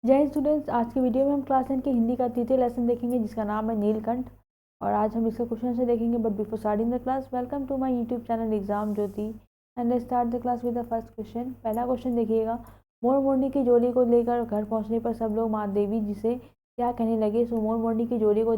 जय हिंद स्टूडेंट्स। आज की वीडियो में हम क्लास 10 के हिंदी का तृतीय लेसन देखेंगे जिसका नाम है नीलकंठ। और आज हम इसका क्वेश्चन आंसर देखेंगे। But before starting the class, welcome to my YouTube channel exam Jyoti and let's start the class with the first question. पहला क्वेश्चन देखिएगा। मोर मोरनी की जोड़ी को लेकर घर पहुंचने पर सब लोग महादेवी जी से क्या कहने लगे। सो मोर मोरनी की जोड़ी को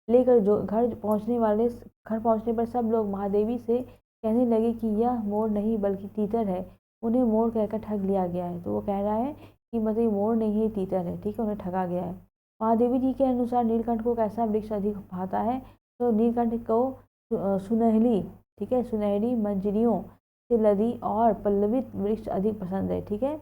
लेकर जो घर पहुंचने पर सब लोग महादेवी से कहने लगे कि यह मोर नहीं बल्कि तीतर है, उन्हें मोर कहकर ठग लिया गया है। तो वो कह रहा है कि मतलब ये मोर नहीं है, तीतर है, ठीक है, उन्हें ठगा गया है। महादेवी जी के अनुसार नीलकंठ को कैसा वृक्ष अधिक भाता है। तो नीलकंठ को सुनहली, ठीक है, सुनहरी मंजरियों से लदी और पल्लवित वृक्ष अधिक पसंद है। ठीक है,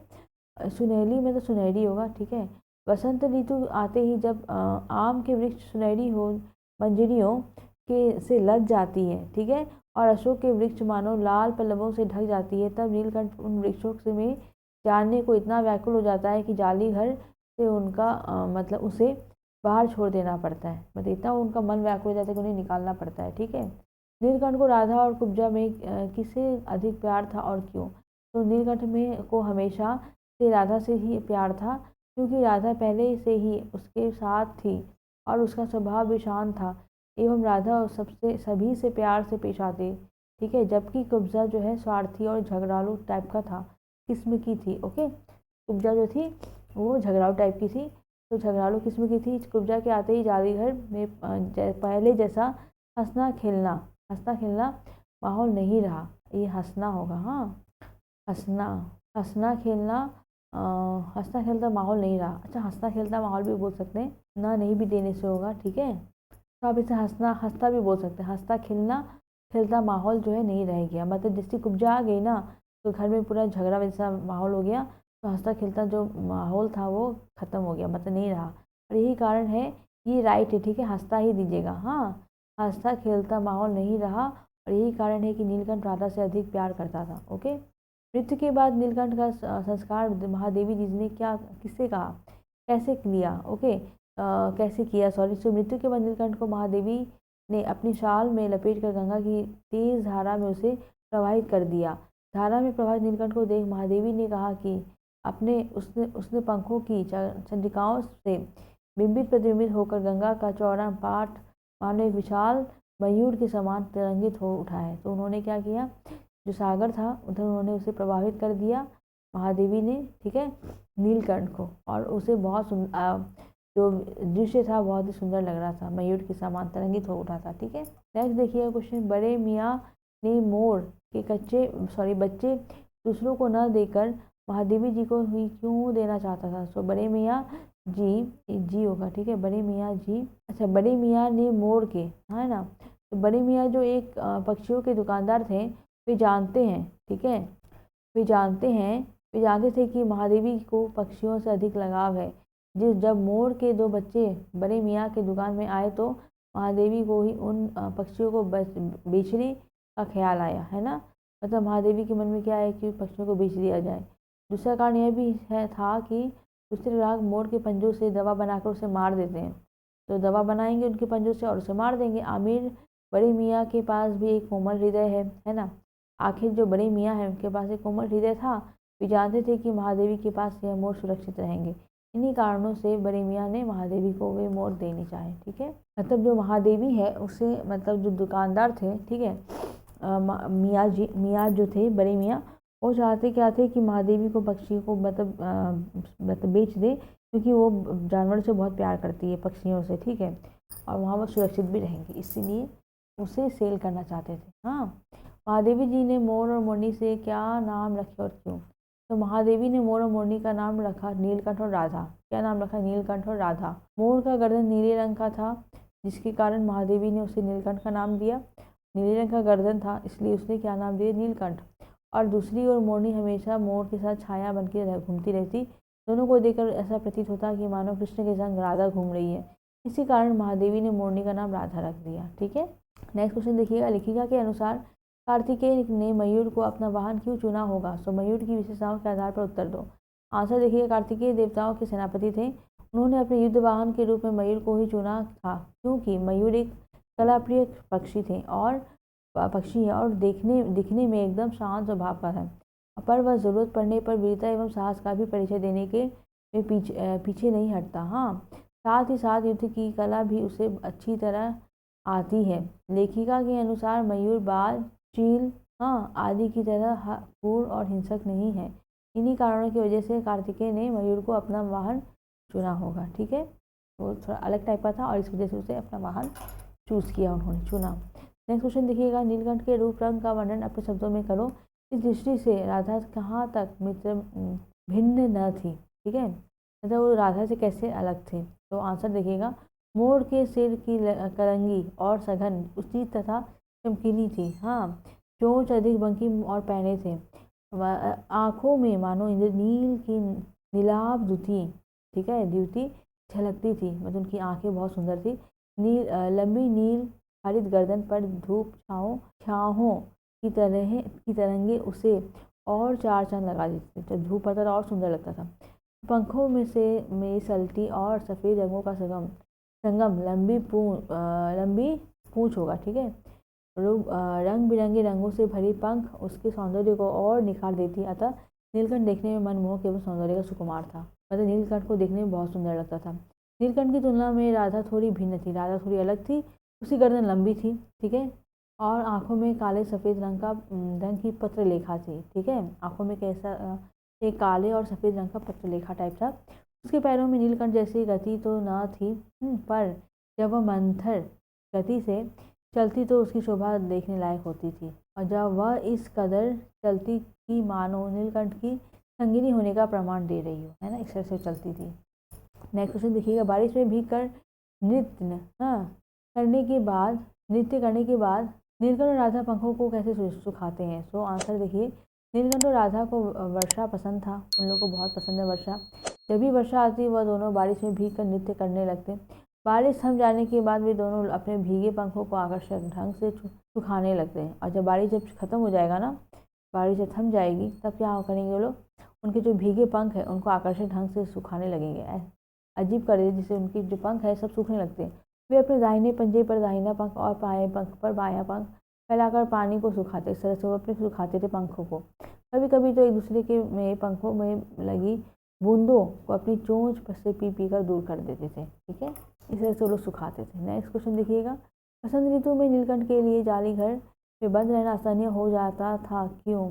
सुनहली में तो सुनहरी होगा। ठीक है, बसंत ऋतु आते ही जब आम के वृक्ष सुनहरी हो मंजरियों के से लद जाती है, ठीक है, और अशोक के वृक्ष मानो लाल पल्लवों से ढक जाती है, तब नीलकंठ उन वृक्षों से में जानने को इतना व्याकुल हो जाता है कि जाली घर से उनका मतलब उसे बाहर छोड़ देना पड़ता है। मतलब इतना उनका मन व्याकुल हो जाता है कि उन्हें निकालना पड़ता है। ठीक है, नीलकंठ को राधा और कुब्जा में किससे अधिक प्यार था और क्यों। तो नीलकंठ में को हमेशा से राधा से ही प्यार था, क्योंकि राधा पहले से ही उसके साथ थी और उसका स्वभाव भी शांत था एवं राधा सभी से प्यार से पेश आती। ठीक है, जबकि कुब्जा जो है स्वार्थी और झगड़ालू टाइप का था, किस्म की थी। ओके, कुब्जा जो थी वो झगड़ालू टाइप की थी। तो झगड़ालू किस्म की थी। कुब्जा के आते ही जादूगर में पहले जैसा हंसना खेलना माहौल नहीं रहा। ये हंसना होगा, हाँ, हंसना हंसना खेलना हंसना खेलता माहौल नहीं रहा। अच्छा, हंसना खेलता माहौल भी बोल सकते हैं ना, नहीं भी देने से होगा। ठीक है, तो आप इसे हंसना हंसता भी बोल सकते हैं। हंसता खेलता माहौल जो है नहीं रह गया। मतलब जिसकी कुब्जा आ गई ना, तो घर में पूरा झगड़ा वैसा माहौल हो गया। तो हंसता खेलता जो माहौल था वो ख़त्म हो गया, मतलब नहीं रहा। और यही कारण है, ये राइट है, ठीक है, हंसता ही दीजिएगा। हाँ, हंसता खेलता माहौल नहीं रहा और यही कारण है कि नीलकंठ राधा से अधिक प्यार करता था। ओके, मृत्यु के बाद नीलकंठ का संस्कार महादेवी जी ने क्या किससे कहा, कैसे किया। ओके, कैसे किया, सॉरी। सो मृत्यु के बाद नीलकंठ को महादेवी ने अपनी शाल में लपेट कर गंगा की तेज धारा में उसे प्रवाहित कर दिया। धारा में प्रवाहित नीलकंठ को देख महादेवी ने कहा कि उसने उसने पंखों की चंद्रिकाओं से बिंबित प्रतिबिंबित होकर गंगा का चौड़ा पाट मानो एक विशाल मयूर के समान तरंगित हो उठा है। तो उन्होंने क्या किया, जो सागर था उधर उन्होंने उसे प्रभावित कर दिया महादेवी ने, ठीक है, नीलकंठ को। और उसे बहुत जो दृश्य था बहुत ही सुंदर लग रहा था, मयूर के समान तरंगित हो उठा था। ठीक है, नेक्स्ट देखिए क्वेश्चन। बड़े मियाँ ने मोर के बच्चे दूसरों को न देकर महादेवी जी को ही क्यों देना चाहता था। सो बड़े मियाँ जी होगा, ठीक है, बड़े मियाँ जी। अच्छा, बड़े मियाँ ने मोर के, है ना, तो बड़े मियाँ जो एक पक्षियों के दुकानदार थे, वे जानते हैं, ठीक है, वे जानते थे कि महादेवी को पक्षियों से अधिक लगाव है। जब मोर के दो बच्चे बड़े मियाँ के दुकान में आए तो महादेवी को ही उन पक्षियों को बेचने का ख्याल आया, है ना। मतलब महादेवी के मन में क्या है कि पक्षियों को बेच दिया जाए। दूसरा कारण यह भी था कि दूसरे ग्राहक मोर के पंजों से दवा बनाकर उसे मार देते हैं। तो दवा बनाएंगे उनके पंजों से और उसे मार देंगे। आमिर बड़े मियाँ के पास भी एक कोमल हृदय है ना। आखिर जो बड़े मियाँ हैं उनके पास एक कोमल हृदय था। वे जानते थे कि महादेवी के पास यह मोर सुरक्षित रहेंगे। इन्हीं कारणों से बड़े मियाँ ने महादेवी को वे मोर देने चाहे। ठीक है, मतलब जो महादेवी है उसे, मतलब जो दुकानदार थे, ठीक है, मियाँ जो थे, बड़े मियाँ, वो चाहते क्या थे कि महादेवी को पक्षी को मतलब बेच दे, क्योंकि वो जानवर से बहुत प्यार करती है, पक्षियों से। ठीक है, और वहाँ वो सुरक्षित भी रहेंगे, इसीलिए उसे सेल करना चाहते थे। हाँ, महादेवी जी ने मोर और मोरनी से क्या नाम रखे और क्यों। तो महादेवी ने मोर और मोरनी का नाम रखा नीलकंठ और राधा। क्या नाम रखा, नीलकंठ और राधा। मोर का गर्दन नीले रंग का था, जिसके कारण महादेवी ने उसे नीलकंठ का नाम दिया। नीले रंग का गर्दन था इसलिए उसने क्या नाम दिया, नीलकंठ। और दूसरी ओर मोरनी हमेशा मोर के साथ छाया बन के घूमती रहती। दोनों को देखकर ऐसा प्रतीत होता कि मानो कृष्ण के संग राधा घूम रही है। इसी कारण महादेवी ने मोरनी का नाम राधा रख दिया। ठीक है, नेक्स्ट क्वेश्चन देखिएगा। लेखिका के अनुसार कार्तिकेय ने मयूर को अपना वाहन क्यों चुना होगा। सो मयूर की विशेषताओं के आधार पर उत्तर दो। आंसर देखिए, कार्तिकेय देवताओं के सेनापति थे। उन्होंने अपने युद्ध वाहन के रूप में मयूर को ही चुना था, क्योंकि मयूर एक कलाप्रिय पक्षी है और दिखने में एकदम शांत स्वभाव का है। पर वह जरूरत पड़ने पर वीरता एवं साहस का भी परिचय देने के में पीछे नहीं हटता। हाँ, साथ ही साथ युद्ध की कला भी उसे अच्छी तरह आती है। लेखिका के अनुसार मयूर बाज, चील, हाँ, आदि की तरह क्रूर और हिंसक नहीं है। इन्हीं कारणों की वजह से कार्तिकेय ने मयूर को अपना वाहन चुना होगा। ठीक है, वो थोड़ा अलग टाइप का था और इस वजह से उसे अपना वाहन चूज किया, उन्होंने चुना। नेक्स्ट क्वेश्चन देखिएगा, नीलकंठ के रूप रंग का वर्णन अपने शब्दों में करो। इस दृष्टि से राधा कहाँ तक मित्र भिन्न न थी। ठीक है, मतलब वो राधा से कैसे अलग थे। तो आंसर देखिएगा, मोर के सिर की करंगी और सघन उसी तथा चमकीली थी। हाँ, चोंच अधिक बंकी और पैने थे। आंखों में मानो इंद्रनील की नीलाभ द्युति, ठीक है, द्युति झलकती थी। मतलब उनकी आंखें बहुत सुंदर थी। लंबी नील हरित गर्दन पर धूप छाहों की तरंगे उसे और चार चांद लगा देते थे। जब धूप पड़ता था और सुंदर लगता था। पंखों में सल्टी और सफ़ेद रंगों का संगम लंबी पूंछ होगा। ठीक है, रंग बिरंगे रंगों से भरी पंख उसके सौंदर्य को और निखार देती। अतः नीलकंठ देखने में मनमोहक एवं सौंदर्य का सुकुमार था। मतलब नीलकंठ को देखने में बहुत सुंदर लगता था। नीलकंठ की तुलना में राधा थोड़ी भिन्न थी। राधा थोड़ी अलग थी। उसकी गर्दन लंबी थी। ठीक है, और आंखों में काले सफ़ेद रंग की पत्रलेखा थी। ठीक है, आंखों में कैसा एक काले और सफ़ेद रंग का पत्रलेखा टाइप था। उसके पैरों में नीलकंठ जैसी गति तो न थी, पर जब वह मंथर गति से चलती तो उसकी शोभा देखने लायक होती थी। और जब वह इस कदर चलती कि मानो नीलकंठ की संगिनी होने का प्रमाण दे रही हो, है ना, इस तरह से चलती थी। नेक्स्ट क्वेश्चन देखिएगा, बारिश में भीग कर नृत्य करने के बाद नीलकंठ और राधा पंखों को कैसे सुखाते हैं। सो आंसर देखिए, नीलकंठ और राधा को वर्षा पसंद था। उन लोगों को बहुत पसंद है वर्षा। जब भी वर्षा आती वह दोनों बारिश में भीग कर नृत्य करने लगते। बारिश थम जाने के बाद वे दोनों अपने भीगे पंखों को आकर्षक ढंग से सुखाने लगते हैं। और जब बारिश जब खत्म हो जाएगा ना, बारिश जब थम जाएगी, तब क्या करेंगे वो लोग, उनके जो भीगे पंख है उनको आकर्षक ढंग से सुखाने लगेंगे। अजीब कर जिससे उनकी जो पंख है सब सूखने लगते हैं। वे अपने दाहिने पंजे पर दाहिना पंख और बाएं पंख पर बायां पंख फैलाकर पानी को सुखाते। इस तरह से वो अपने सुखाते थे पंखों को। कभी कभी तो एक दूसरे के पंखों में लगी बूंदों को अपनी चोंच से पी कर दूर कर देते थे। ठीक है, इस तरह से वो लोग सुखाते थे। नेक्स्ट क्वेश्चन देखिएगा, बसंत ऋतु में नीलकंठ के लिए जाली घर में बंद रहना असहनीय हो जाता था, क्यों।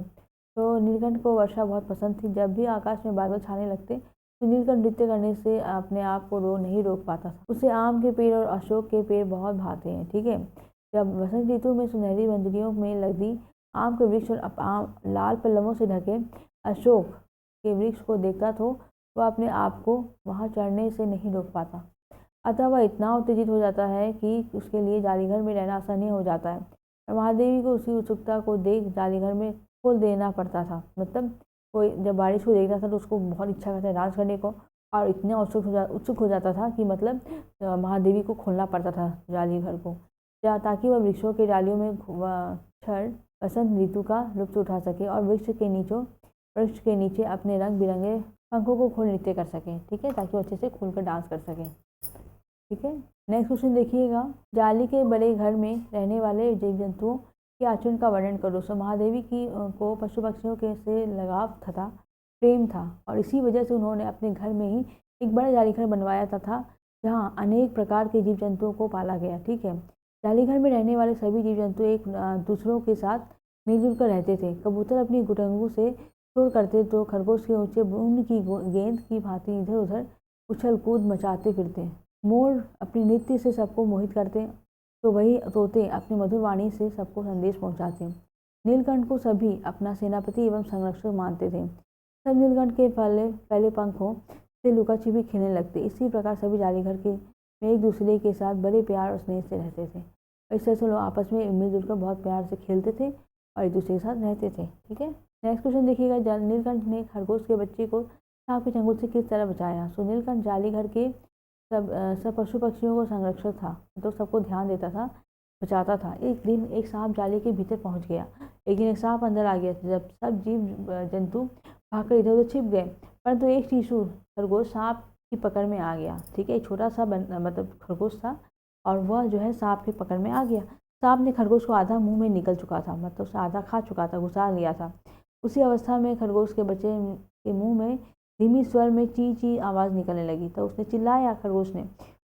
तो नीलकंठ को वर्षा बहुत पसंद थी। जब भी आकाश में बादल छाने लगते तो नीलकंठ नृत्य करने से अपने आप को नहीं रोक पाता था। उसे आम के पेड़ और अशोक के पेड़ बहुत भाते हैं। ठीक है, जब वसंत ऋतु में सुनहरी बंजरियों में लगी आम के वृक्ष और लाल पल्लवों से ढके अशोक के वृक्ष को देखता तो वह अपने आप को वहां चढ़ने से नहीं रोक पाता। अतः वह इतना उत्तेजित हो जाता है कि उसके लिए जालीघर में रहना असहनीय हो जाता है। और महादेवी को उसकी उत्सुकता को देख जालीघर में खोल देना पड़ता था। मतलब कोई जब बारिश को देखता था तो उसको बहुत इच्छा करता है डांस करने को, और इतना उत्सुक हो जाता था कि मतलब महादेवी को खोलना पड़ता था जालीघर को, ताकि वह वृक्षों के डालियों में क्षण बसंत ऋतु का लुत्फ उठा सके और वृक्ष के नीचे अपने रंग बिरंगे पंखों को खोल नृत्य कर सके। ठीक है, ताकि वो अच्छे से खोलकर डांस कर सके। ठीक है, नेक्स्ट क्वेश्चन देखिएगा, जाली के बड़े घर में रहने वाले जीव जंतुओं के आचरण का वर्णन करो। सो महादेवी को पशु पक्षियों के से लगाव तथा प्रेम था, और इसी वजह से उन्होंने अपने घर में ही एक बड़ा जालीघर बनवाया तथा जहाँ अनेक प्रकार के जीव जंतुओं को पाला गया। ठीक है, जालीघर में रहने वाले सभी जीव जंतु एक दूसरों के साथ मिलजुल कर रहते थे। कबूतर अपनी गुटंगू से शोर करते तो खरगोश के ऊंचे बूंद की गेंद की भांति इधर उधर उछल कूद मचाते फिरते। मोर अपनी नृत्य से सबको मोहित करते, तो वही तोते अपनी मधुर वाणी से सबको संदेश पहुंचाते। नीलकंठ को सभी अपना सेनापति एवं संरक्षक मानते थे। सब नीलकंठ के पहले पंखों से लुका छिपी खेलने लगते। इसी प्रकार सभी जालीघर के में एक दूसरे के साथ बड़े प्यार और स्नेह से रहते थे। इस तरह से लोग आपस में मिलजुल कर बहुत प्यार से खेलते थे और एक दूसरे के साथ रहते थे। ठीक है, नेक्स्ट क्वेश्चन देखिएगा, नीलकंठ ने खरगोश के बच्चे को सांप के चंगुल से किस तरह बचाया। सो नीलकंठ जालीघर के सब पशु पक्षियों को संरक्षक था, तो सबको ध्यान देता था, बचाता था। एक दिन एक सांप जाली के भीतर पहुंच गया। एक दिन एक सांप अंदर आ गया। जब सब जीव जंतु भागकर इधर उधर छिप गए, परंतु एक शिशु खरगोश सांप की पकड़ में आ गया। ठीक है, एक छोटा सा मतलब खरगोश था और वह जो है सांप की पकड़ में आ गया। सांप ने खरगोश को आधा मुंह में निकल चुका था, मतलब उसे आधा खा चुका था, घुसा लिया था। उसी अवस्था में खरगोश के बच्चे के मुंह में धीमी स्वर में ची ची आवाज़ निकलने लगी। तो उसने चिल्लाया, खरगोश ने।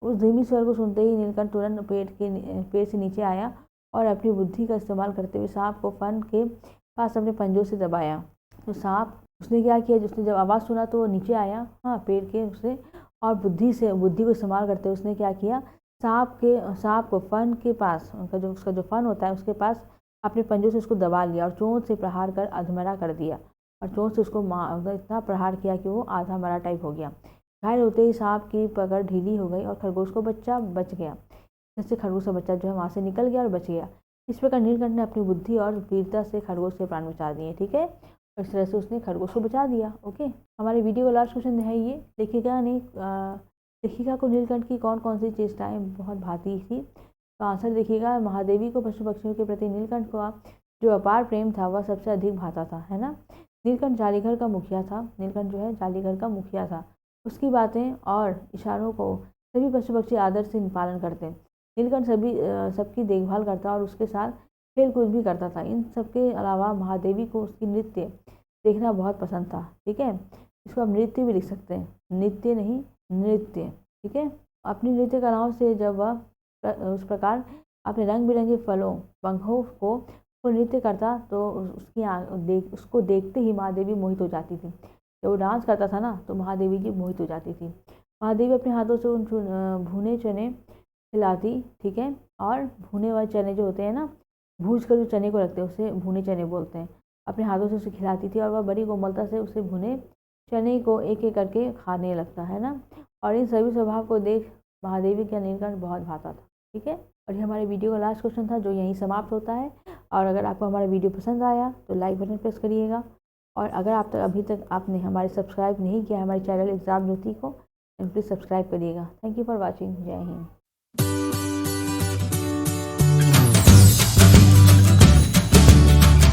उस धीमी स्वर को सुनते ही नीलकंठ तुरंत पेड़ से नीचे आया और अपनी बुद्धि का इस्तेमाल करते हुए सांप को फन के पास अपने पंजों से दबाया। तो सांप उसने क्या किया, उसने जब आवाज़ सुना तो वो नीचे आया, हाँ, पेड़ के उससे, और बुद्धि को इस्तेमाल करते हुए उसने क्या किया, सांप को फन के पास, उसका जो फन होता है उसके पास अपने पंजों से उसको दबा लिया और चोंच से प्रहार कर अधमरा कर दिया। और चोंच से उसको इतना प्रहार किया कि वो आधा मरा टाइप हो गया। घायल होते ही सांप की पकड़ ढीली हो गई और खरगोश को बच्चा बच गया। जिससे खरगोश का बच्चा जो है वहाँ से निकल गया और बच गया। इस प्रकार नीलकंठ ने अपनी बुद्धि और वीरता से खरगोश से प्राण बचा दिए। ठीक है, और इस तरह से उसने खरगोश को बचा दिया। ओके, हमारे वीडियो का लास्ट क्वेश्चन है ये, लेखिका को नीलकंठ की कौन कौन सी चेष्टाएं बहुत भाती थी। तो आंसर देखिएगा, महादेवी को पशु पक्षियों के प्रति नीलकंठ का जो अपार प्रेम था वह सबसे अधिक भाता था, है ना। नीलकंठ जालीघर का मुखिया था। नीलकंठ जो है जालीघर का मुखिया था। उसकी बातें और इशारों को सभी पशु पक्षी आदर से पालन करते। नीलकंठ सबकी देखभाल करता और उसके साथ खेल कूद भी करता था। इन सबके अलावा महादेवी को उसकी नृत्य देखना बहुत पसंद था। ठीक है, इसको आप नृत्य भी लिख सकते हैं, नित्य नहीं, नृत्य। ठीक है, अपनी नृत्य कलाओं से जब वह उस प्रकार अपने रंग बिरंगे फलों पंखों को वो नृत्य करता तो उसको देखते ही महादेवी मोहित हो जाती थी। जब वो डांस करता था ना तो महादेवी जी मोहित हो जाती थी। महादेवी अपने हाथों से उन भुने चने खिलाती। ठीक है, और भुने हुए चने जो होते हैं ना, भूज कर जो चने को रखते हैं उसे भुने चने बोलते हैं। अपने हाथों से उसे खिलाती थी और वह बड़ी कोमलता से उसे भुने चने को एक एक करके खाने लगता, है ना। और इन सभी स्वभाव को देख महादेवी का नीलकंठ बहुत भाता था। ठीक है, और ये हमारे वीडियो का लास्ट क्वेश्चन था जो यहीं समाप्त होता है। और अगर आपको हमारा वीडियो पसंद आया तो लाइक बटन प्रेस करिएगा। और अगर अभी तक आपने हमारे सब्सक्राइब नहीं किया हमारे चैनल एग्जाम ज्योति को, प्लीज़ सब्सक्राइब करिएगा। Thank you for watching. जय हिंद।